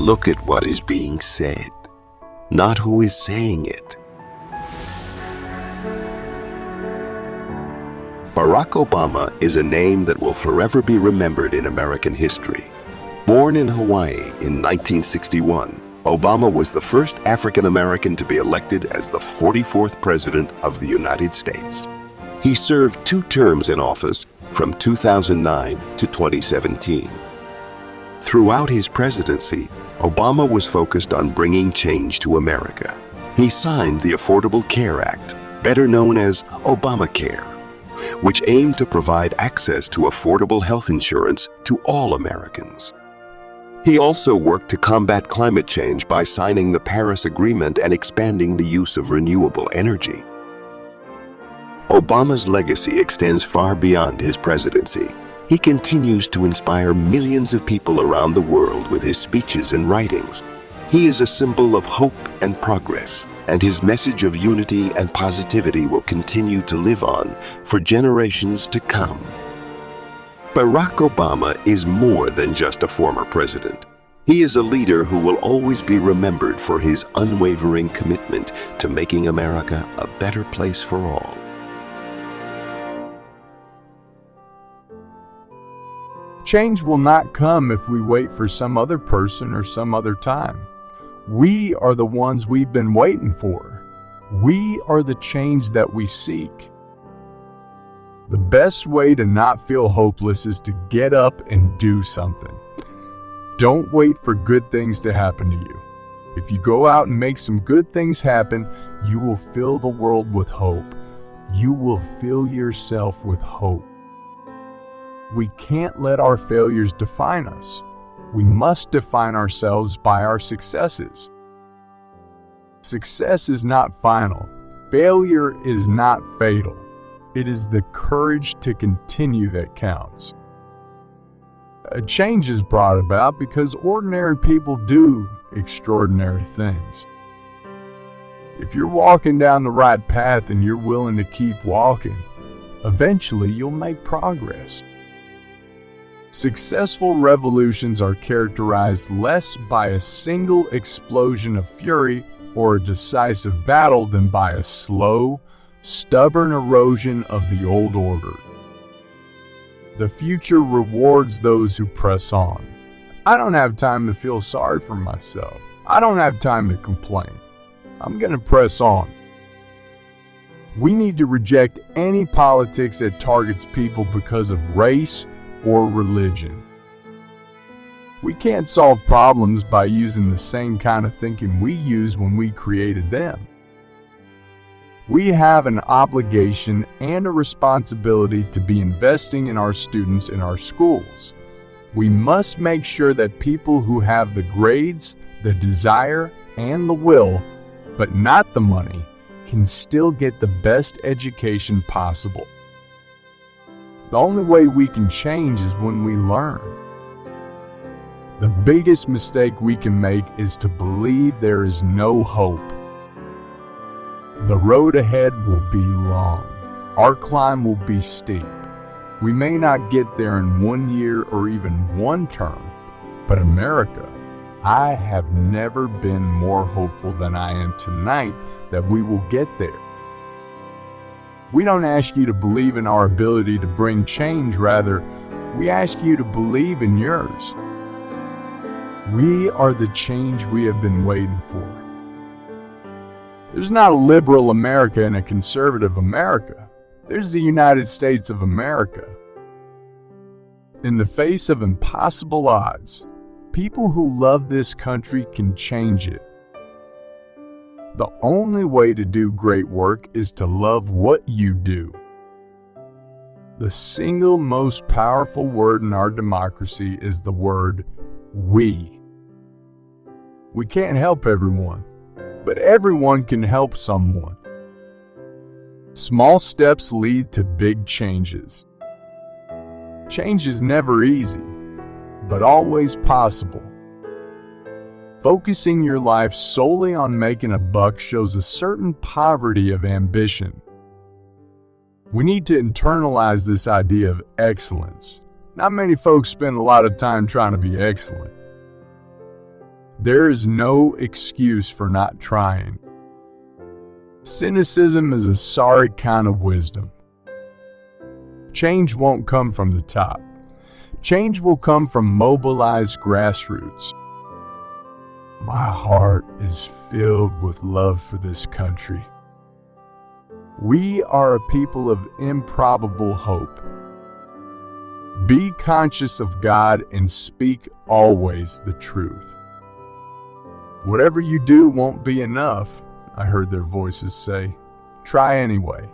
Look at what is being said, not who is saying it. Barack Obama is a name that will forever be remembered in American history. Born in Hawaii in 1961, Obama was the first African American to be elected as the 44th President of the United States. He served 2 terms in office from 2009 to 2017. Throughout his presidency, Obama was focused on bringing change to America. He signed the Affordable Care Act, better known as Obamacare, which aimed to provide access to affordable health insurance to all Americans. He also worked to combat climate change by signing the Paris Agreement and expanding the use of renewable energy. Obama's legacy extends far beyond his presidency. He continues to inspire millions of people around the world with his speeches and writings. He is a symbol of hope and progress, and his message of unity and positivity will continue to live on for generations to come. Barack Obama is more than just a former president. He is a leader who will always be remembered for his unwavering commitment to making America a better place for all. Change will not come if we wait for some other person or some other time. We are the ones we've been waiting for. We are the change that we seek. The best way to not feel hopeless is to get up and do something. Don't wait for good things to happen to you. If you go out and make some good things happen, you will fill the world with hope. You will fill yourself with hope. We can't let our failures define us. We must define ourselves by our successes. Success is not final. Failure is not fatal. It is the courage to continue that counts. A change is brought about because ordinary people do extraordinary things. If you're walking down the right path and you're willing to keep walking, eventually you'll make progress. Successful revolutions are characterized less by a single explosion of fury or a decisive battle than by a slow, stubborn erosion of the old order. The future rewards those who press on. I don't have time to feel sorry for myself. I don't have time to complain. I'm going to press on. We need to reject any politics that targets people because of race or religion. We can't solve problems by using the same kind of thinking we used when we created them. We have an obligation and a responsibility to be investing in our students in our schools. We must make sure that people who have the grades, the desire, and the will, but not the money, can still get the best education possible. The only way we can change is when we learn. The biggest mistake we can make is to believe there is no hope. The road ahead will be long. Our climb will be steep. We may not get there in 1 year or even 1 term, but America, I have never been more hopeful than I am tonight that we will get there. We don't ask you to believe in our ability to bring change, rather, we ask you to believe in yours. We are the change we have been waiting for. There's not a liberal America and a conservative America. There's the United States of America. In the face of impossible odds, people who love this country can change it. The only way to do great work is to love what you do. The single most powerful word in our democracy is the word we. We can't help everyone, but everyone can help someone. Small steps lead to big changes. Change is never easy, but always possible. Focusing your life solely on making a buck shows a certain poverty of ambition. We need to internalize this idea of excellence. Not many folks spend a lot of time trying to be excellent. There is no excuse for not trying. Cynicism is a sorry kind of wisdom. Change won't come from the top. Change will come from mobilized grassroots. My heart is filled with love for this country. We are a people of improbable hope. Be conscious of God and speak always the truth. Whatever you do won't be enough, I heard their voices say. Try anyway.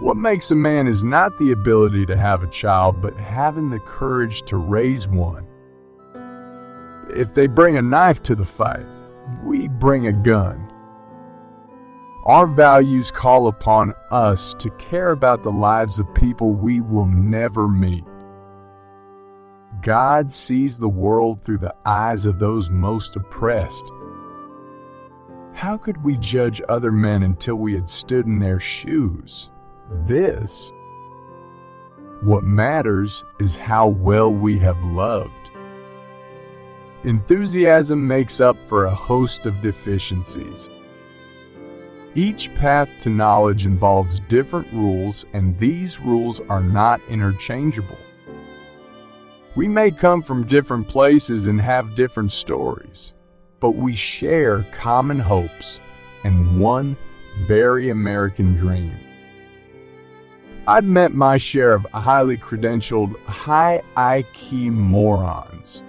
What makes a man is not the ability to have a child, but having the courage to raise one. If they bring a knife to the fight, we bring a gun. Our values call upon us to care about the lives of people we will never meet. God sees the world through the eyes of those most oppressed. How could we judge other men until we had stood in their shoes? What matters is how well we have loved. Enthusiasm makes up for a host of deficiencies. Each path to knowledge involves different rules, and these rules are not interchangeable. We may come from different places and have different stories, but we share common hopes and one very American dream. I've met my share of highly credentialed, high IQ morons.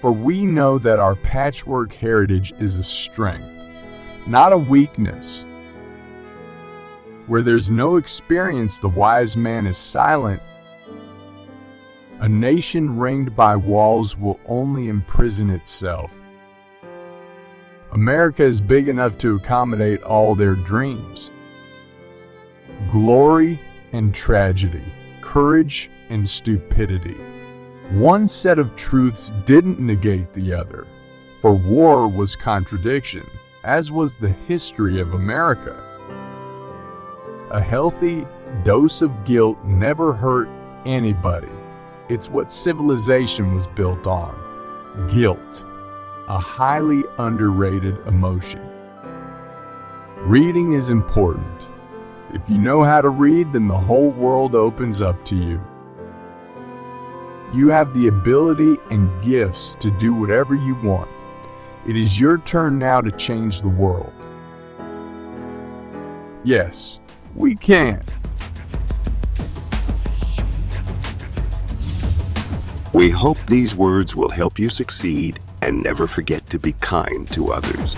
For we know that our patchwork heritage is a strength, not a weakness. Where there's no experience, the wise man is silent. A nation ringed by walls will only imprison itself. America is big enough to accommodate all their dreams. Glory and tragedy, courage and stupidity. One set of truths didn't negate the other, for war was contradiction, as was the history of America. A healthy dose of guilt never hurt anybody. It's what civilization was built on. Guilt, a highly underrated emotion. Reading is important. If you know how to read, then the whole world opens up to you. You have the ability and gifts to do whatever you want. It is your turn now to change the world. Yes, we can. We hope these words will help you succeed and never forget to be kind to others.